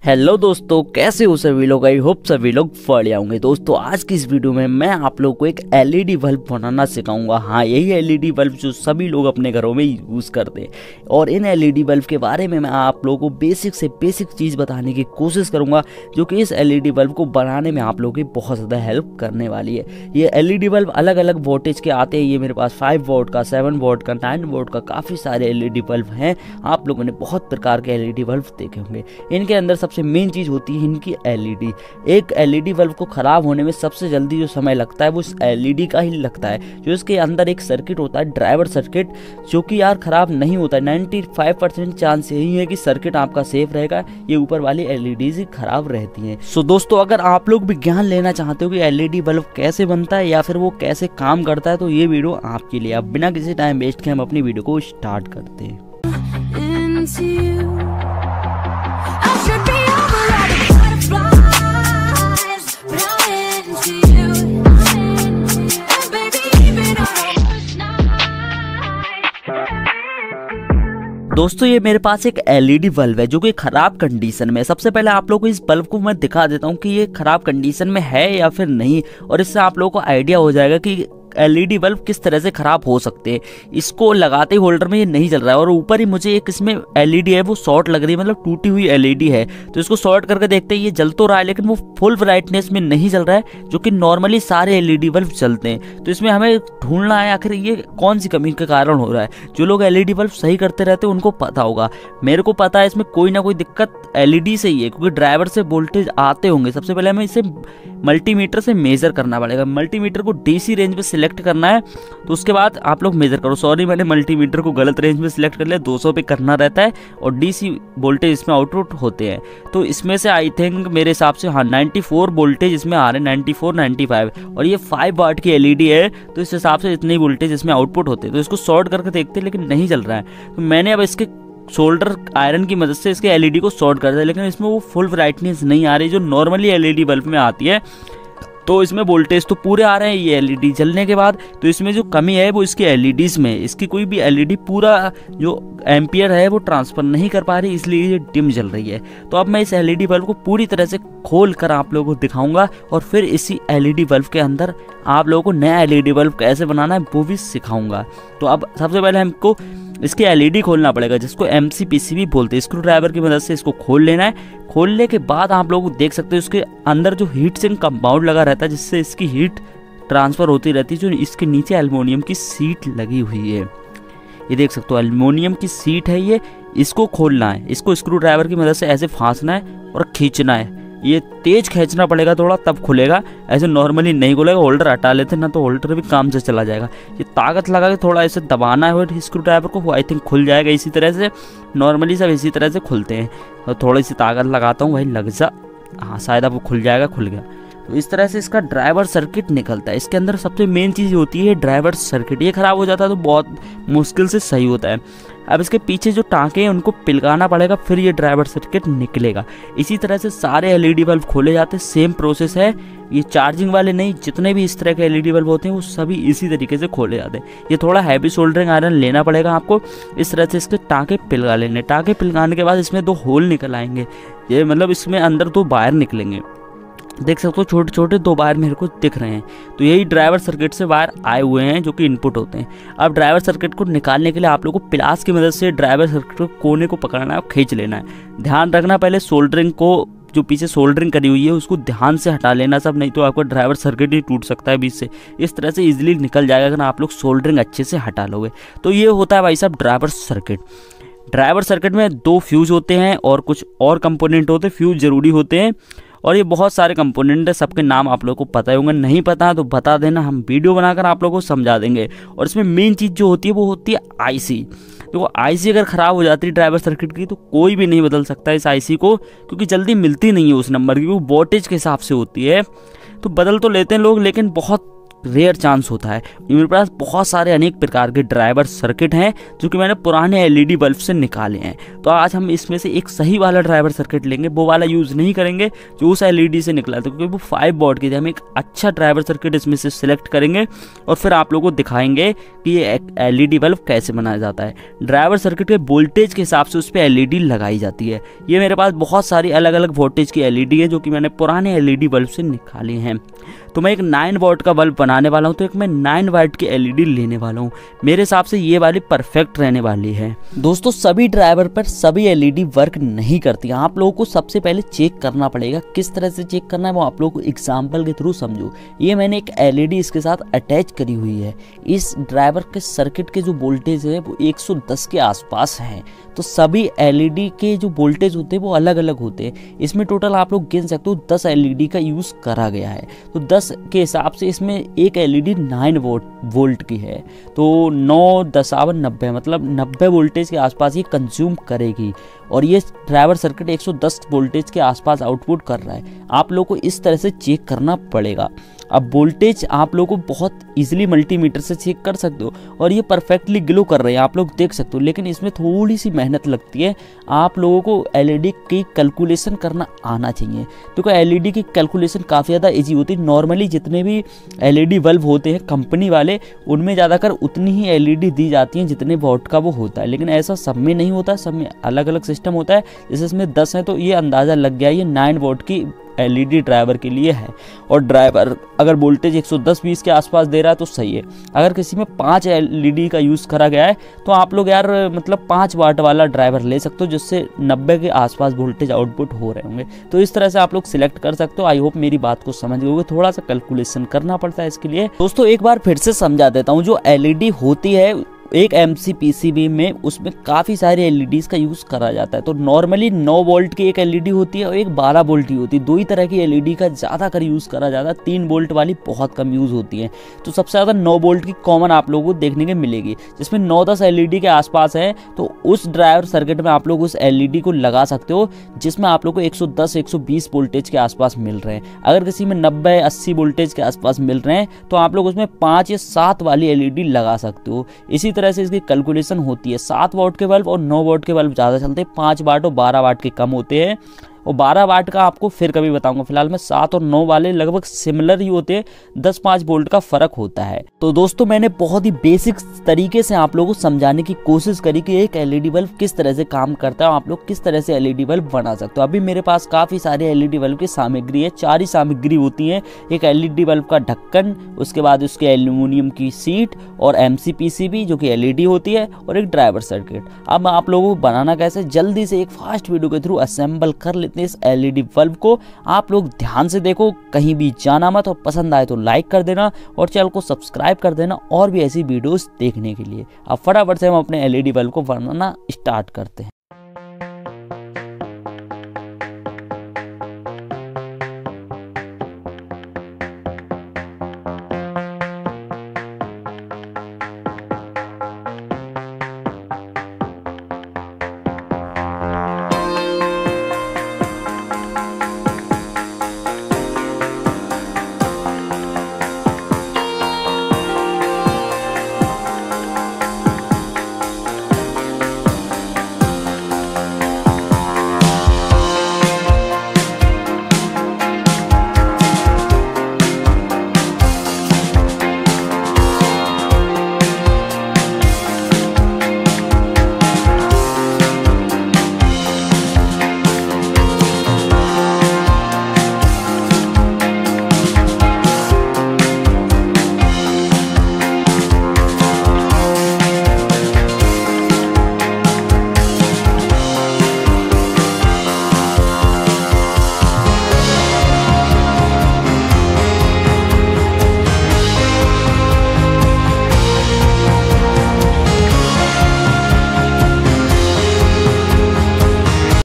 Hello दोस्तों, कैसे हो सभी लोग। आई होप सभी लोग बढ़िया होंगे। दोस्तों आज की इस वीडियो में मैं आप लोगों को एक एलईडी बल्ब बनाना सिखाऊंगा। हाँ, यही एलईडी बल्ब जो सभी लोग अपने घरों में यूज़ करते हैं। और इन एलईडी बल्ब के बारे में मैं आप लोगों को बेसिक से बेसिक चीज़ बताने की कोशिश करूँगा, जो कि इस एलईडी बल्ब को बनाने में आप लोगों की बहुत ज़्यादा हेल्प करने वाली है। ये एलईडी बल्ब अलग अलग वोल्टेज के आते हैं। ये मेरे पास 5 वोल्ट का, 7 वोल्ट का, 9 वोल्ट का काफ़ी सारे एलईडी बल्ब हैं। आप लोगों ने बहुत प्रकार के एलईडी बल्ब देखे होंगे। इनके अंदर सबसे मेन चीज होती है इनकी एलईडी। एक एलईडी बल्ब को खराब होने में सबसे जल्दी जो समय लगता है वो इस एलईडी का ही लगता है। जो इसके अंदर एक सर्किट होता है, ड्राइवर सर्किट, जो कि यार खराब नहीं होता है। 95% चांस यही है कि सर्किट आपका सेफ रहेगा। ये ऊपर वाली एलईडीज ही खराब रहती हैं। सो दोस्तों, अगर आप लोग भी ज्ञान लेना चाहते हो कि एलईडी बल्ब कैसे बनता है या फिर वो कैसे काम करता है, तो ये वीडियो आपके लिए। अब बिना किसी टाइम वेस्ट के हम अपनी वीडियो को स्टार्ट करते हैं। दोस्तों ये मेरे पास एक एलईडी बल्ब है जो कि खराब कंडीशन में है। सबसे पहले आप लोगों को इस बल्ब को मैं दिखा देता हूँ कि ये खराब कंडीशन में है या फिर नहीं, और इससे आप लोगों को आइडिया हो जाएगा कि एलईडी बल्ब किस तरह से खराब हो सकते हैं। इसको लगाते ही होल्डर में ये नहीं जल रहा है, और ऊपर ही मुझे एक इसमें एलईडी है वो शॉर्ट लग रही है, मतलब टूटी हुई एलईडी है। तो इसको शॉर्ट करके देखते हैं। ये जल तो रहा है लेकिन वो फुल ब्राइटनेस में नहीं जल रहा है, जो कि नॉर्मली सारे एलईडी बल्ब चलते हैं। तो इसमें हमें ढूंढना है आखिर ये कौन सी कमी के कारण हो रहा है। जो लोग एलईडी बल्ब सही करते रहते हैं उनको पता होगा। मेरे को पता है इसमें कोई ना कोई दिक्कत एलईडी से ही है, क्योंकि ड्राइवर से वोल्टेज आते होंगे। सबसे पहले हमें इसे मल्टीमीटर से मेजर करना पड़ेगा। मल्टीमीटर को डीसी रेंज में सिलेक्ट करना है, तो उसके बाद आप लोग मेजर करो। सॉरी, मैंने मल्टीमीटर को गलत रेंज में सिलेक्ट कर लिया। 200 पे करना रहता है और डीसी वोल्टेज इसमें आउटपुट होते हैं। तो इसमें से आई थिंक मेरे हिसाब से 94 वोल्टेज इसमें आ रहे हैं, 94 95, और ये 5 वाट की एलईडी है, तो इस हिसाब से इतनी वोल्टेज इसमें आउटपुट होते हैं। तो इसको शॉर्ट करके देखते हैं लेकिन नहीं जल रहा है। तो मैंने अब इसके सोल्डर आयरन की मदद से इसके एलईडी को शॉर्ट कर दिया, लेकिन इसमें वो फुल ब्राइटनेस नहीं आ रही जो नॉर्मली एलईडी बल्ब में आती है। तो इसमें वोल्टेज तो पूरे आ रहे हैं ये एलईडी जलने के बाद। तो इसमें जो कमी है वो इसकी एलईडीज में। इसकी कोई भी एलईडी पूरा जो एम्पियर है वो ट्रांसफर नहीं कर पा रही, इसलिए ये डिम जल रही है। तो अब मैं इस एलईडी बल्ब को पूरी तरह से खोल कर आप लोगों को दिखाऊंगा, और फिर इसी एलईडी बल्ब के अंदर आप लोगों को नया एलईडी बल्ब कैसे बनाना है वो भी सिखाऊंगा। तो अब सबसे पहले हमको इसकी एलईडी खोलना पड़ेगा, जिसको एमसीपीसीबी बोलते हैं। स्क्रू ड्राइवर की मदद से इसको खोल लेना है। खोलने के बाद आप लोग देख सकते हो इसके अंदर जो हीट सिंक कंपाउंड लगा रहता है, जिससे इसकी हीट ट्रांसफर होती रहती है। जो इसके नीचे एल्युमिनियम की सीट लगी हुई है, ये देख सकते हो एल्युमिनियम की सीट है ये। इसको खोलना है, इसको स्क्रू ड्राइवर की मदद से ऐसे फांसना है और खींचना है। ये तेज खींचना पड़ेगा थोड़ा, तब खुलेगा, ऐसे नॉर्मली नहीं खुलेगा। होल्डर हटा लेते ना तो होल्डर भी काम से चला जाएगा। ये ताकत लगा के थोड़ा ऐसे दबाना है स्क्रू ड्राइवर को, आई थिंक खुल जाएगा इसी तरह से। नॉर्मली सब इसी तरह से खुलते हैं। तो थोड़ी सी ताकत लगाता हूँ भाई, लग जा। हाँ, शायद अब वो खुल जाएगा, खुल गया। तो इस तरह से इसका ड्राइवर सर्किट निकलता है। इसके अंदर सबसे मेन चीज़ होती है ड्राइवर सर्किट। ये खराब हो जाता है तो बहुत मुश्किल से सही होता है। अब इसके पीछे जो टाँके हैं उनको पिलकाना पड़ेगा, फिर ये ड्राइवर सर्किट निकलेगा। इसी तरह से सारे एलईडी बल्ब खोले जाते हैं। सेम प्रोसेस है। ये चार्जिंग वाले नहीं, जितने भी इस तरह के एलईडी बल्ब होते हैं वो सभी इसी तरीके से खोले जाते हैं। ये थोड़ा हैवी सोल्डरिंग आयरन लेना पड़ेगा आपको। इस तरह से इसके टाँके पिलका लेने। टाँके पिलकाने के बाद इसमें 2 होल निकल आएंगे। ये मतलब इसमें अंदर 2 वायर निकलेंगे, देख सकते हो, छोटे छोटे 2 वायर मेरे को दिख रहे हैं। तो यही ड्राइवर सर्किट से वायर आए हुए हैं जो कि इनपुट होते हैं। अब ड्राइवर सर्किट को निकालने के लिए आप लोगों को प्लास की मदद से ड्राइवर सर्किट को कोने को पकड़ना है और खींच लेना है। ध्यान रखना, पहले सोल्डरिंग को, जो पीछे सोल्डरिंग करी हुई है उसको ध्यान से हटा लेना सब, नहीं तो आपका ड्राइवर सर्किट ही टूट सकता है बीच से। इस तरह से इजीली निकल जाएगा अगर आप लोग सोल्डरिंग अच्छे से हटा लोगे। तो ये होता है भाई साहब ड्राइवर सर्किट। ड्राइवर सर्किट में 2 फ्यूज होते हैं और कुछ और कंपोनेंट होते हैं। फ्यूज जरूरी होते हैं, और ये बहुत सारे कंपोनेंट है। सबके नाम आप लोगों को पता होंगे, नहीं पता तो बता देना, हम वीडियो बनाकर आप लोगों को समझा देंगे। और इसमें मेन चीज़ जो होती है वो होती है आईसी। तो आईसी अगर ख़राब हो जाती है ड्राइवर सर्किट की, तो कोई भी नहीं बदल सकता इस आईसी को, क्योंकि जल्दी मिलती नहीं है उस नंबर की। वो वोल्टेज के हिसाब से होती है। तो बदल तो लेते हैं लोग, लेकिन बहुत रेयर चांस होता है। मेरे पास बहुत सारे अनेक प्रकार के ड्राइवर सर्किट हैं जो कि मैंने पुराने एलईडी बल्ब से निकाले हैं। तो आज हम इसमें से एक सही वाला ड्राइवर सर्किट लेंगे, वो वाला यूज़ नहीं करेंगे जो उस एलईडी से निकला था, क्योंकि वो 5 वॉट की थी। हम एक अच्छा ड्राइवर सर्किट इसमें से सिलेक्ट करेंगे और फिर आप लोगों को दिखाएंगे कि ये एलईडी बल्ब कैसे बनाया जाता है। ड्राइवर सर्किट के वोल्टेज के हिसाब से उस पर एलईडी लगाई जाती है। ये मेरे पास बहुत सारी अलग अलग वोल्टेज की एलईडी है जो कि मैंने पुराने एलईडी बल्ब से निकाली हैं। तो मैं एक 9 वॉट का बल्ब बनाने वाला हूँ, तो एक मैं 9 वाट की एलईडी लेने वाला हूँ। मेरे हिसाब से ये वाली परफेक्ट रहने वाली है। दोस्तों सभी ड्राइवर पर सभी एलईडी वर्क नहीं करती। आप लोगों को सबसे पहले चेक करना पड़ेगा। किस तरह से चेक करना है वो आप लोगों को एग्जाम्पल के थ्रू समझो। ये मैंने एक एलईडी इसके साथ अटैच करी हुई है। इस ड्राइवर के सर्किट के जो वोल्टेज है वो 110 के आसपास है। तो सभी एलईडी के जो वोल्टेज होते हैं वो अलग अलग होते हैं। इसमें टोटल आप लोग गिन सकते हो 10 एलईडी का यूज़ करा गया है। तो 10 के हिसाब से इसमें एक एलईडी 9 वोल्ट की है। तो 9 10 90 मतलब 90 वोल्टेज के आसपास ये कंज्यूम करेगी और ये ड्राइवर सर्किट 110 वोल्टेज के आसपास आउटपुट कर रहा है। आप लोग को इस तरह से चेक करना पड़ेगा। अब वोल्टेज आप लोगों को बहुत इजीली मल्टीमीटर से चेक कर सकते हो और ये परफेक्टली ग्लो कर रहे हैं, आप लोग देख सकते हो। लेकिन इसमें थोड़ी सी मेहनत लगती है। आप लोगों को एलईडी की कैलकुलेशन करना आना चाहिए, क्योंकि एलईडी की कैलकुलेशन काफ़ी ज़्यादा इजी होती है। नॉर्मली जितने भी एलईडी बल्ब होते हैं कंपनी वाले, उनमें ज़्यादातर उतनी ही एलईडी दी जाती हैं जितने वॉट का वो होता है। लेकिन ऐसा सब में नहीं होता, सब में अलग अलग सिस्टम होता है। जैसे इसमें 10 है तो ये अंदाज़ा लग गया ये 9 वॉट की एलईडी ड्राइवर के लिए है। और ड्राइवर अगर वोल्टेज 110-20 के आसपास दे रहा है तो सही है। अगर किसी में 5 एलईडी का यूज़ करा गया है तो आप लोग यार मतलब 5 वाट वाला ड्राइवर ले सकते हो, जिससे 90 के आसपास वोल्टेज आउटपुट हो रहे होंगे। तो इस तरह से आप लोग सिलेक्ट कर सकते हो। आई होप मेरी बात को समझ गए होगे। थोड़ा सा कैलकुलेशन करना पड़ता है इसके लिए। दोस्तों एक बार फिर से समझा देता हूँ। जो एलईडी होती है एक MCPCB में, उसमें काफ़ी सारे एलईडीज़ का यूज़ करा जाता है। तो नॉर्मली 9 वोल्ट की एक एलईडी होती है और एक 12 वोल्ट की होती है। दो ही तरह की एलईडी का ज़्यादातर यूज़ करा जाता है। 3 वोल्ट वाली बहुत कम यूज़ होती है। तो सबसे ज़्यादा 9 वोल्ट की कॉमन आप लोगों को देखने को मिलेगी, जिसमें 9-10 एलईडी के आसपास है। तो उस ड्राइवर सर्किट में आप लोग उस एलईडी को लगा सकते हो जिसमें आप लोग को 110-120 वोल्टेज के आसपास मिल रहे हैं। अगर किसी में 90-80 वोल्टेज के आसपास मिल रहे हैं तो आप लोग उसमें 5 या 7 वाली एलईडी लगा सकते हो। इसी तरह से इसकी कैलकुलेशन होती है। 7 वॉट के बल्ब और 9 वॉट के बल्ब ज़्यादा चलते हैं, 5 वाट और 12 वाट के कम होते हैं। और 12 वाट का आपको फिर कभी बताऊंगा। फिलहाल में 7 और 9 वाले लगभग सिमिलर ही होते हैं, 10-5 वोल्ट का फर्क होता है। तो दोस्तों मैंने बहुत ही बेसिक तरीके से आप लोगों को समझाने की कोशिश करी कि एक एलईडी बल्ब किस तरह से काम करता है, आप लोग किस तरह से एलईडी बल्ब बना सकते हो। अभी मेरे पास काफ़ी सारे एलईडी बल्ब की सामग्री है। 4 ही सामग्री होती है। एक एलईडी बल्ब का ढक्कन, उसके बाद उसके एल्यूमिनियम की सीट और MCPCB जो कि एलईडी होती है, और एक ड्राइवर सर्किट। अब आप लोगों को बनाना कैसे, जल्दी से एक फास्ट वीडियो के थ्रू असेंबल कर लेते हैं इस एलईडी बल्ब को। आप लोग ध्यान से देखो, कहीं भी जाना मत, और पसंद आए तो लाइक कर देना और चैनल को सब्सक्राइब कर देना और भी ऐसी वीडियोस देखने के लिए। अब फटाफट से हम अपने एलईडी बल्ब को बनाना स्टार्ट करते हैं।